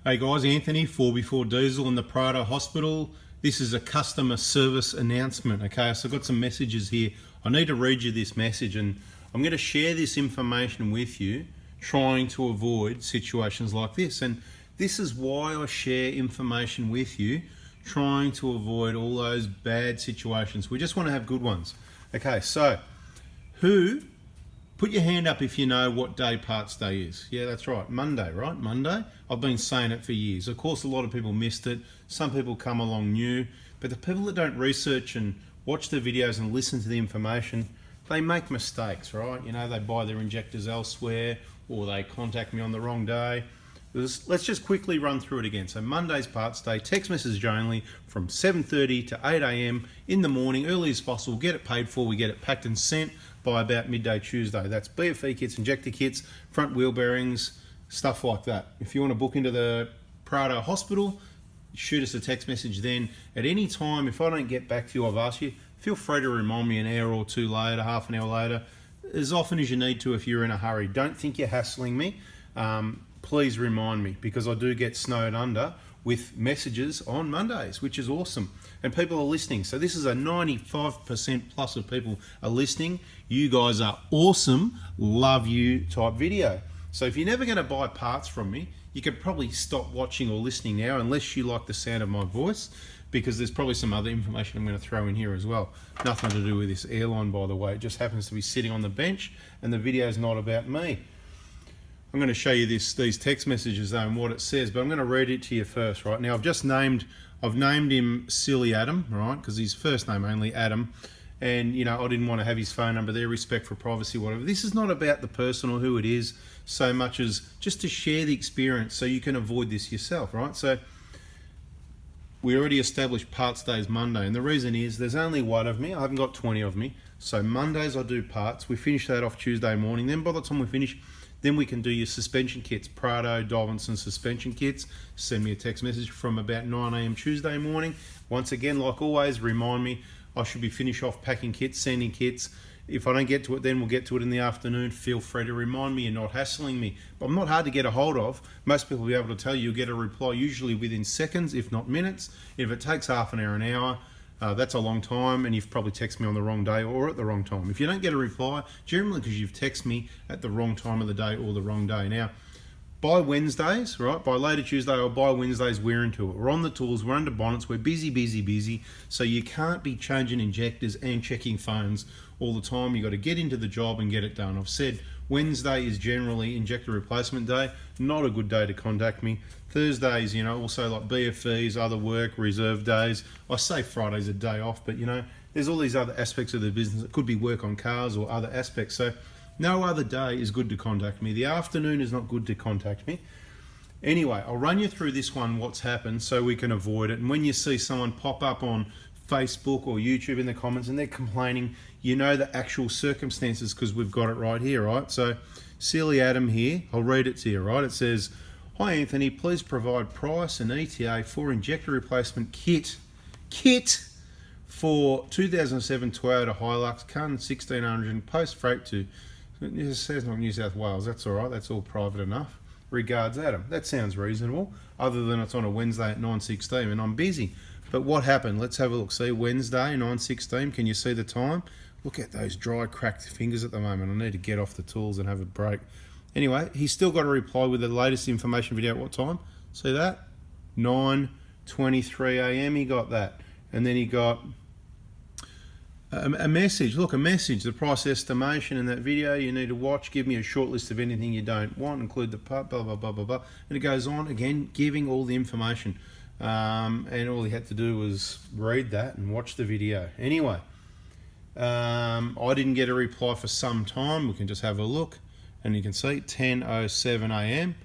Hey guys, Anthony, 4x4 Diesel in the Prado Hospital. This is a customer service announcement, okay? So I've got some messages here. I need to read you this message and I'm going to share this information with you, trying to avoid situations like this. And this is why I share information with you, trying to avoid all those bad situations. We just want to have good ones. Okay, so put your hand up if you know what day Parts Day is. Yeah, that's right, Monday, right? Monday. I've been saying it for years. Of course, a lot of people missed it. Some people come along new, but the people that don't research and watch the videos and listen to the information, they make mistakes, right? You know, they buy their injectors elsewhere or they contact me on the wrong day. Let's just quickly run through it again. So Monday's Parts Day, text message only from 7:30 to 8 a.m. in the morning, early as possible. Get it paid for, we get it packed and sent by about midday Tuesday. That's BFE kits, injector kits, front wheel bearings, stuff like that. If you want to book into the Prado Hospital, shoot us a text message then. At any time, if I don't get back to you, I've asked you, feel free to remind me an hour or two later, half an hour later, as often as you need to if you're in a hurry. Don't think you're hassling me. Please remind me, because I do get snowed under with messages on Mondays, which is awesome. And people are listening. So this is a 95% plus of people are listening. You guys are awesome. Love you type video. So if you're never going to buy parts from me, you could probably stop watching or listening now, unless you like the sound of my voice, because there's probably some other information I'm going to throw in here as well. Nothing to do with this airline, by the way. It just happens to be sitting on the bench and the video is not about me. I'm going to show you these text messages though and what it says, but I'm going to read it to you first, right? Now I've named him Silly Adam, right? Because his first name only Adam, and you know I didn't want to have his phone number there, respect for privacy, whatever. This is not about the person or who it is so much as just to share the experience so you can avoid this yourself, right? So we already established Parts Day is Monday, and the reason is there's only one of me. I haven't got 20 of me. So Mondays I do parts. We finish that off Tuesday morning. Then by the time we finish, then we can do your suspension kits, Prado, Dobinson suspension kits. Send me a text message from about 9 a.m. Tuesday morning. Once again, like always, remind me I should be finished off packing kits, sending kits. If I don't get to it then, we'll get to it in the afternoon. Feel free to remind me. You're not hassling me. But I'm not hard to get a hold of. Most people will be able to tell you, you'll get a reply usually within seconds, if not minutes. If it takes half an hour, that's a long time, and you've probably texted me on the wrong day or at the wrong time. If you don't get a reply, generally because you've texted me at the wrong time of the day or the wrong day. Now, by Wednesdays, right, by later Tuesday or by Wednesdays, we're into it. We're on the tools, we're under bonnets, we're busy. So you can't be changing injectors and checking phones all the time. You've got to get into the job and get it done. I've said Wednesday is generally injector replacement day, not a good day to contact me. Thursdays, you know, also like BFEs, other work, reserve days. I say Friday's a day off, but you know, there's all these other aspects of the business. It could be work on cars or other aspects. So no other day is good to contact me. The afternoon is not good to contact me. Anyway, I'll run you through this one, what's happened, so we can avoid it. And when you see someone pop up on Facebook or YouTube in the comments and they're complaining, you know the actual circumstances because we've got it right here, right? So Silly Adam here, I'll read it to you, right? It says, "Hi Anthony, please provide price and ETA for injector replacement kit for 2007 Toyota Hilux Kun 1600 post freight to," it says not New South Wales. That's all right, that's all private enough. Regards, Adam. That sounds reasonable, other than it's on a Wednesday at 9:16 and I'm busy. But what happened? Let's have a look. See, Wednesday, 9:16. Can you see the time? Look at those dry, cracked fingers at the moment. I need to get off the tools and have a break. Anyway, he's still got a reply with the latest information video at what time? See that? 9:23 a.m. he got that. And then he got a message. Look, a message. The price estimation in that video you need to watch. Give me a short list of anything you don't want. Include the part, blah, blah, blah, blah, blah. And it goes on, again, giving all the information. And all he had to do was read that and watch the video. Anyway, I didn't get a reply for some time. We can just have a look and you can see 10:07 a.m.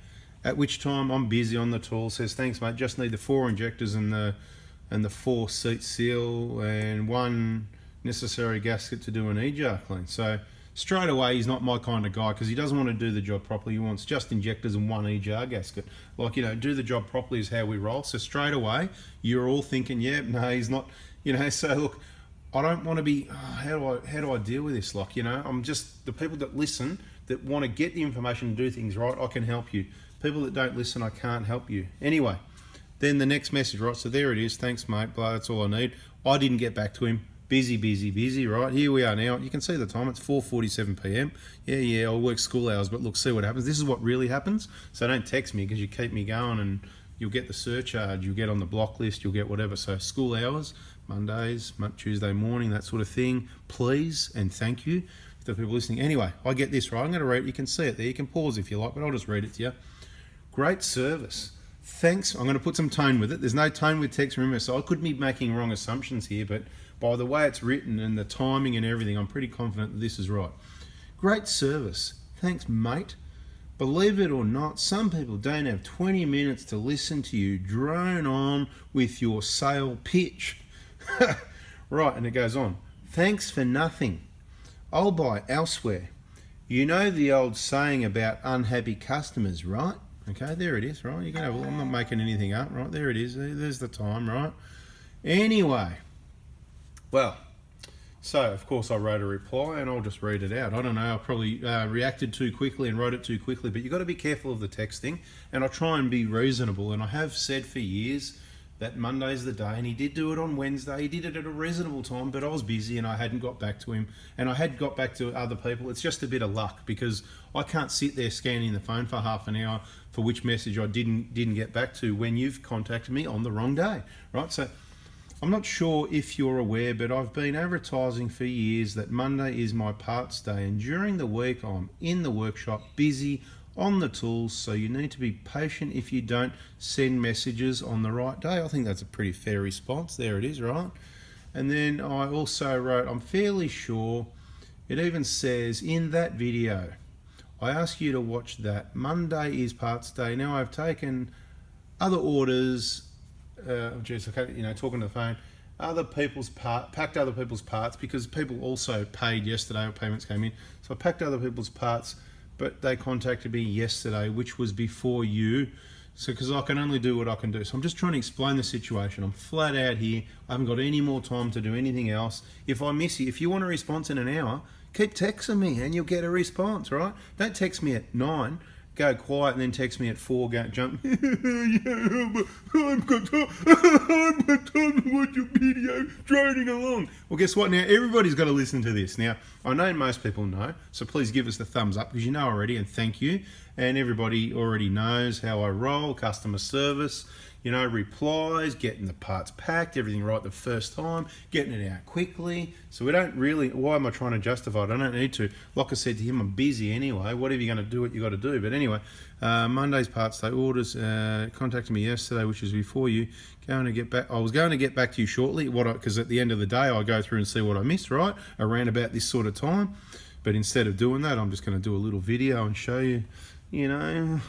at which time I'm busy on the tool. Says, "Thanks mate, just need the 4 injectors and the 4 seat seal and 1 necessary gasket to do an E-jar clean." So straight away, he's not my kind of guy because he doesn't want to do the job properly. He wants just injectors and 1 E-jar gasket. Like, you know, do the job properly is how we roll. So straight away, you're all thinking, yeah, no, he's not, you know. So look, I don't want to be, how do I deal with this? Like, you know, I'm just, the people that listen, that want to get the information and do things right, I can help you. People that don't listen, I can't help you. Anyway, then the next message, right? So there it is. Thanks, mate. Blah, that's all I need. I didn't get back to him. Busy, right? Here we are now. You can see the time. It's 4:47 p.m. Yeah, I'll work school hours, but look, see what happens. This is what really happens. So don't text me because you keep me going and you'll get the surcharge. You'll get on the block list. You'll get whatever. So school hours, Mondays, Tuesday morning, that sort of thing. Please and thank you to the people listening. Anyway, I get this, right? I'm going to read it. You can see it there. You can pause if you like, but I'll just read it to you. Great service. Thanks. I'm going to put some tone with it. There's no tone with text, remember, so I could be making wrong assumptions here, but by the way it's written and the timing and everything, I'm pretty confident that this is right. Great service. Thanks, mate. Believe it or not, some people don't have 20 minutes to listen to you drone on with your sale pitch. Right, and it goes on. Thanks for nothing. I'll buy elsewhere. You know the old saying about unhappy customers, right? Okay, there it is, right? You can have. I'm not making anything up, right? There it is. There's the time, right? Anyway, well, so of course I wrote a reply, and I'll just read it out. I don't know. I probably reacted too quickly and wrote it too quickly, but you've got to be careful of the texting, and I try and be reasonable. And I have said for years that Monday's the day, and he did do it on Wednesday. He did it at a reasonable time, but I was busy and I hadn't got back to him, and I had got back to other people. It's just a bit of luck because I can't sit there scanning the phone for half an hour for which message I didn't get back to when you've contacted me on the wrong day, right? So I'm not sure if you're aware, but I've been advertising for years that Monday is my parts day, and during the week I'm in the workshop busy on the tools, so you need to be patient if you don't send messages on the right day. I think that's a pretty fair response. There it is, right? And then I also wrote, I'm fairly sure it even says in that video, I ask you to watch that. Monday is parts day. Now I've taken other orders, talking to the phone, packed other people's parts because people also paid yesterday or payments came in. So I packed other people's parts, but they contacted me yesterday, which was before you. So, because I can only do what I can do. So I'm just trying to explain the situation. I'm flat out here. I haven't got any more time to do anything else. If I miss you, if you want a response in an hour, keep texting me and you'll get a response, right? Don't text me at 9, go quiet, and then text me at 4, go jump. I've got time to watch your video, droning along. Well, guess what? Now, everybody's got to listen to this. Now, I know most people know, so please give us the thumbs up because you know already, and thank you. And everybody already knows how I roll, customer service, replies, getting the parts packed, everything right the first time, getting it out quickly. So we don't really, why am I trying to justify it? I don't need to. Like I said to him, I'm busy anyway. Whatever you're going to do, what you got to do. But anyway, Monday's parts day orders contacted me yesterday, which was before you. I was going to get back to you shortly, because at the end of the day, I go through and see what I missed, right? Around about this sort of time. But instead of doing that, I'm just going to do a little video and show you, going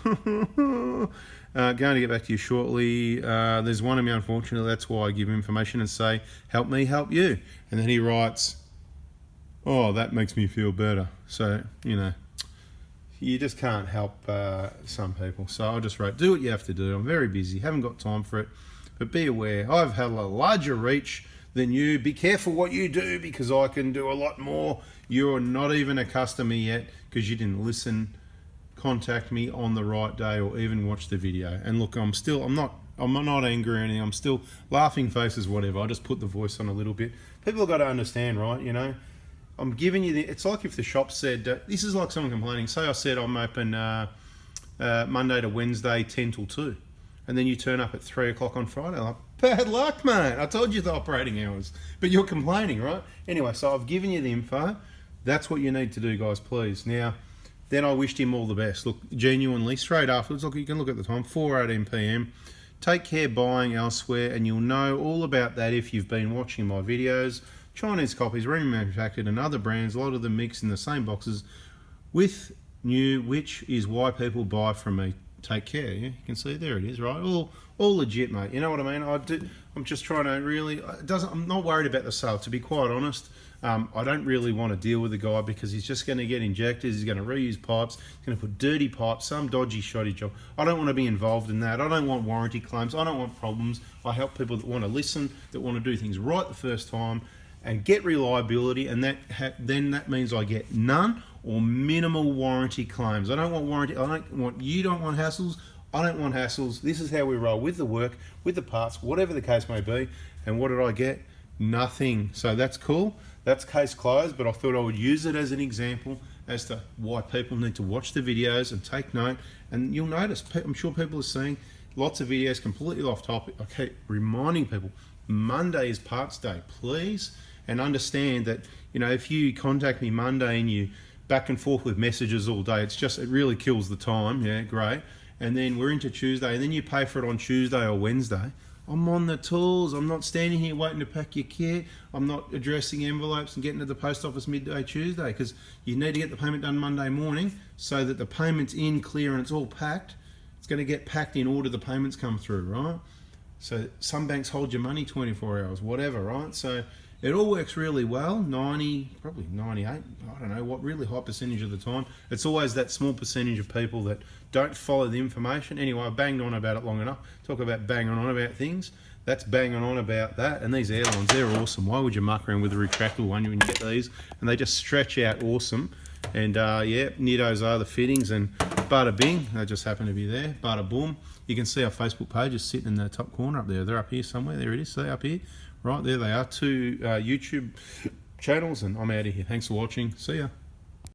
to get back to you shortly. There's one of me, unfortunately. That's why I give information and say, help me, help you. And then he writes, oh, that makes me feel better. So, you just can't help some people. So I just wrote, do what you have to do. I'm very busy, haven't got time for it. But be aware, I've had a larger reach than you. Be careful what you do because I can do a lot more. You're not even a customer yet because you didn't listen, contact me on the right day, or even watch the video. And look, I'm not angry or anything. I'm still laughing faces, whatever. I just put the voice on a little bit. People have got to understand, right? I'm giving you it's like if the shop said, this is like someone complaining. Say I said I'm open Monday to Wednesday 10 till 2. And then you turn up at 3 o'clock on Friday. Like, bad luck, mate. I told you the operating hours. But you're complaining, right? Anyway, so I've given you the info. That's what you need to do, guys, please. Now, then I wished him all the best. Look, genuinely, straight afterwards, look, you can look at the time, 4:18 p.m. Take care buying elsewhere, and you'll know all about that if you've been watching my videos. Chinese copies, remanufactured, and other brands, a lot of them mixed in the same boxes with new, which is why people buy from me. Take care. Yeah? You can see there it is, right? All legit, mate. You know what I mean? I'm just trying to really. I'm not worried about the sale. To be quite honest, I don't really want to deal with the guy because he's just going to get injectors. He's going to reuse pipes. He's going to put dirty pipes, some dodgy, shoddy job. I don't want to be involved in that. I don't want warranty claims. I don't want problems. I help people that want to listen, that want to do things right the first time, and get reliability. And then that means I get none or minimal warranty claims. I don't want warranty. You don't want hassles. I don't want hassles. This is how we roll with the work, with the parts, whatever the case may be. And what did I get? Nothing. So that's cool. That's case closed, but I thought I would use it as an example as to why people need to watch the videos and take note. And you'll notice, I'm sure people are seeing lots of videos completely off topic. I keep reminding people, Monday is parts day, please. And understand that, you know, if you contact me Monday and you back and forth with messages all day, it really kills the time. Yeah, great. And then we're into Tuesday, and then you pay for it on Tuesday or Wednesday. I'm on the tools. I'm not standing here waiting to pack your kit. I'm not addressing envelopes and getting to the post office midday Tuesday, because you need to get the payment done Monday morning so that the payment's in clear and it's all packed. It's going to get packed in order the payments come through, right? So some banks hold your money 24 hours, whatever, right? So it all works really well, 90, probably 98, I don't know what, really high percentage of the time. It's always that small percentage of people that don't follow the information. Anyway, I banged on about it long enough. Talk about banging on about things. That's banging on about that. And these airlines, they're awesome. Why would you muck around with a retractable one when you get these? And they just stretch out awesome. And yeah, Nittos are the fittings, and bada bing, they just happen to be there. Bada boom. You can see our Facebook page is sitting in the top corner up there. They're up here somewhere. There it is. See up here. Right there they are. 2 YouTube channels, and I'm out of here. Thanks for watching. See ya.